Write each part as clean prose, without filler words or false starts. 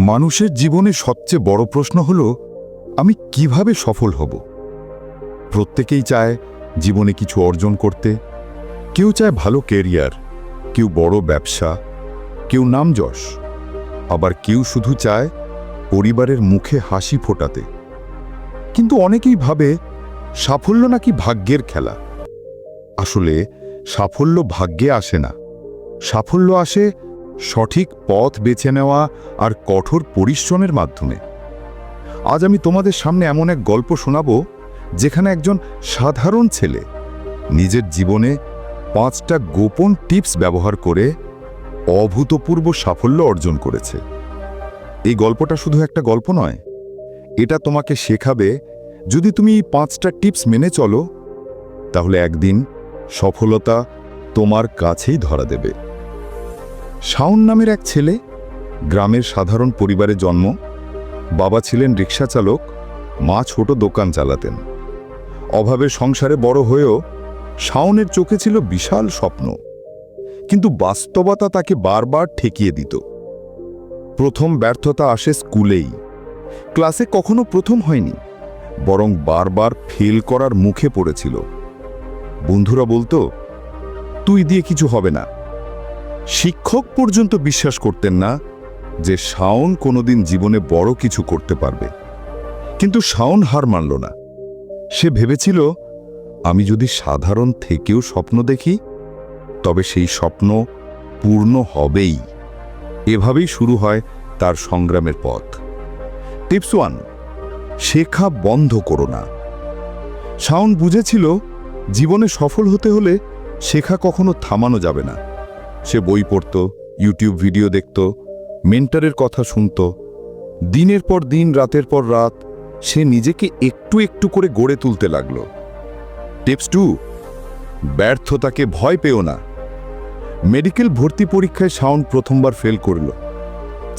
মানুষের জীবনে সবচেয়ে বড় প্রশ্ন হল, আমি কিভাবে সফল হব? প্রত্যেকেই চায় জীবনে কিছু অর্জন করতে। কেউ চায় ভালো ক্যারিয়ার, কেউ বড় ব্যবসা, কেউ নামযশ, আবার কেউ শুধু চায় পরিবারের মুখে হাসি ফোটাতে। কিন্তু অনেকেই ভাবে সাফল্য নাকি ভাগ্যের খেলা। আসলে সাফল্য ভাগ্যে আসে না। সাফল্য আসে সঠিক পথ বেছে নেওয়া আর কঠোর পরিশ্রমের মাধ্যমে। আজ আমি তোমাদের সামনে এমন এক গল্প শোনাব, যেখানে একজন সাধারণ ছেলে নিজের জীবনে 5টা গোপন টিপস ব্যবহার করে অভূতপূর্ব সাফল্য অর্জন করেছে। এই গল্পটা শুধু একটা গল্প নয়, এটা তোমাকে শেখাবে যদি তুমি এই 5টা টিপস মেনে চলো, তাহলে একদিন সফলতা তোমার কাছেই ধরা দেবে। শাওন নামের এক ছেলে, গ্রামের সাধারণ পরিবারে জন্ম। বাবা ছিলেন রিক্সা চালক, মা ছোট দোকান চালাতেন। অভাবের সংসারে বড় হয়েও শাওনের চোখে ছিল বিশাল স্বপ্ন, কিন্তু বাস্তবতা তাকে বারবার ঠেকিয়ে দিত। প্রথম ব্যর্থতা আসে স্কুলেই। ক্লাসে কখনো প্রথম হয়নি, বরং বারবার ফেল করার মুখে পড়েছিল। বন্ধুরা বলতো, তুই দিয়ে কিছু হবে না। শিক্ষক পর্যন্ত বিশ্বাস করতেন না যে শাওন কোনোদিন জীবনে বড় কিছু করতে পারবে। কিন্তু শাওন হার মানল না। সে ভেবেছিল, আমি যদি সাধারণ থেকেও স্বপ্ন দেখি, তবে সেই স্বপ্ন পূর্ণ হবেই। এভাবেই শুরু হয় তার সংগ্রামের পথ। টিপস 1, শেখা বন্ধ করো না। শাওন বুঝেছিল, জীবনে সফল হতে হলে শেখা কখনো থামানো যাবে না। সে বই পড়ত, ইউটিউব ভিডিও দেখত, মেন্টরের কথা শুনত। দিনের পর দিন, রাতের পর রাত সে নিজেকে একটু একটু করে গড়ে তুলতে লাগল। টিপস 2, ব্যর্থতাকে ভয় পেও না। মেডিকেল ভর্তি পরীক্ষায় শাওন প্রথমবার ফেল করল।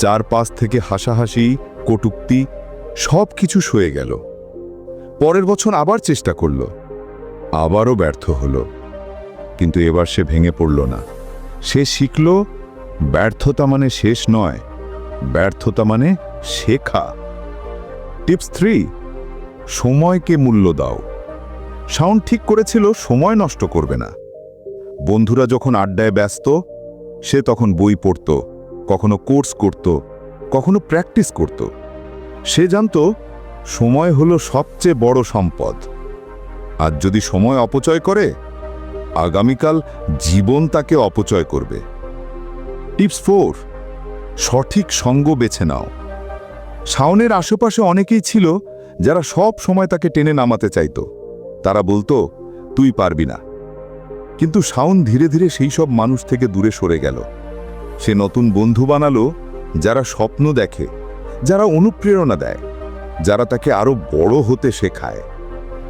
চারপাশ থেকে হাসাহাসি, কটূক্তি সব কিছু সয়ে গেল। পরের বছর আবার চেষ্টা করল, আবারও ব্যর্থ হল। কিন্তু এবার সে ভেঙে পড়ল না। সে শিখল, ব্যর্থতা মানে শেষ নয়, ব্যর্থতা মানে শেখা। টিপস 3, সময়কে মূল্য দাও। শাওন ঠিক করেছিল সময় নষ্ট করবে না। বন্ধুরা যখন আড্ডায় ব্যস্ত, সে তখন বই পড়ত, কখনো কোর্স করত, কখনো প্র্যাকটিস করত। সে জানত, সময় হলো সবচেয়ে বড় সম্পদ। আর যদি সময় অপচয় করে, আগামীকাল জীবন তাকে অপচয় করবে। টিপস 4, সঠিক সঙ্গ বেছে নাও। শাওনের আশেপাশে অনেকেই ছিল যারা সব সময় তাকে টেনে নামাতে চাইত। তারা বলতো, তুই পারবি না। কিন্তু শাওন ধীরে ধীরে সেই সব মানুষ থেকে দূরে সরে গেল। সে নতুন বন্ধু বানালো, যারা স্বপ্ন দেখে, যারা অনুপ্রেরণা দেয়, যারা তাকে আরো বড় হতে শেখায়।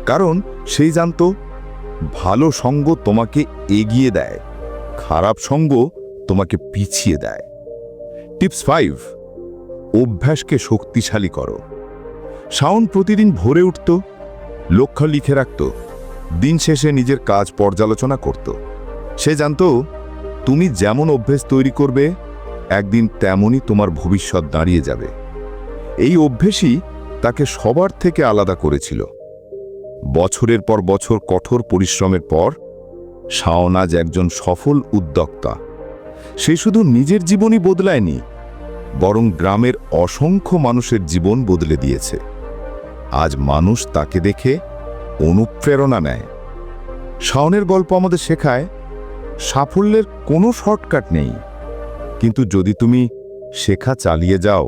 কারণ সেই জানত, ভালো সঙ্গ তোমাকে এগিয়ে দেয়, খারাপ সঙ্গ তোমাকে পিছিয়ে দেয়। টিপস 5, অভ্যাসকে শক্তিশালী করো। শাওন প্রতিদিন ভোরে উঠত, লক্ষ্য লিখে রাখত, দিন শেষে নিজের কাজ পর্যালোচনা করত। সে জানত, তুমি যেমন অভ্যাস তৈরি করবে, একদিন তেমনই তোমার ভবিষ্যৎ দাঁড়িয়ে যাবে। এই অভ্যাসই তাকে সবার থেকে আলাদা করেছিল। বছরের পর বছর কঠোর পরিশ্রমের পর শাওন আজ একজন সফল উদ্যোক্তা। সে শুধু নিজের জীবনই বদলায়নি, বরং গ্রামের অসংখ্য মানুষের জীবন বদলে দিয়েছে। আজ মানুষ তাকে দেখে অনুপ্রেরণা নেয়। শাওনের গল্প আমাদের শেখায়, সাফল্যের কোনো শর্টকাট নেই। কিন্তু যদি তুমি শেখা চালিয়ে যাও,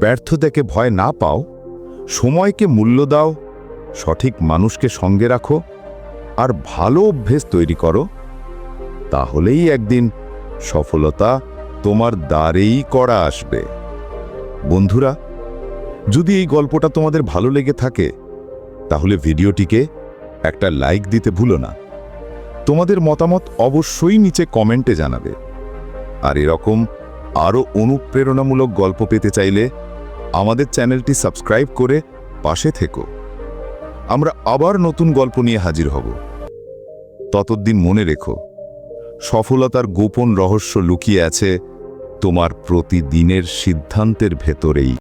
ব্যর্থতাকে ভয় না পাও, সময়কে মূল্য দাও, সঠিক মানুষকে সঙ্গে রাখো, আর ভালো অভ্যেস তৈরি করো, তাহলেই একদিন সফলতা তোমার দ্বারেই করা আসবে। বন্ধুরা, যদি এই গল্পটা তোমাদের ভালো লেগে থাকে, তাহলে ভিডিওটিকে একটা লাইক দিতে ভুলো না। তোমাদের মতামত অবশ্যই নিচে কমেন্টে জানাবে। আর এরকম আরও অনুপ্রেরণামূলক গল্প পেতে চাইলে আমাদের চ্যানেলটি সাবস্ক্রাইব করে পাশে থেকো। আমরা আবার নতুন গল্প নিয়ে হাজির হব। ততদিন মনে রেখো, সফলতার গোপন রহস্য লুকিয়ে আছে তোমার প্রতিদিনের সিদ্ধান্তের ভেতরেই।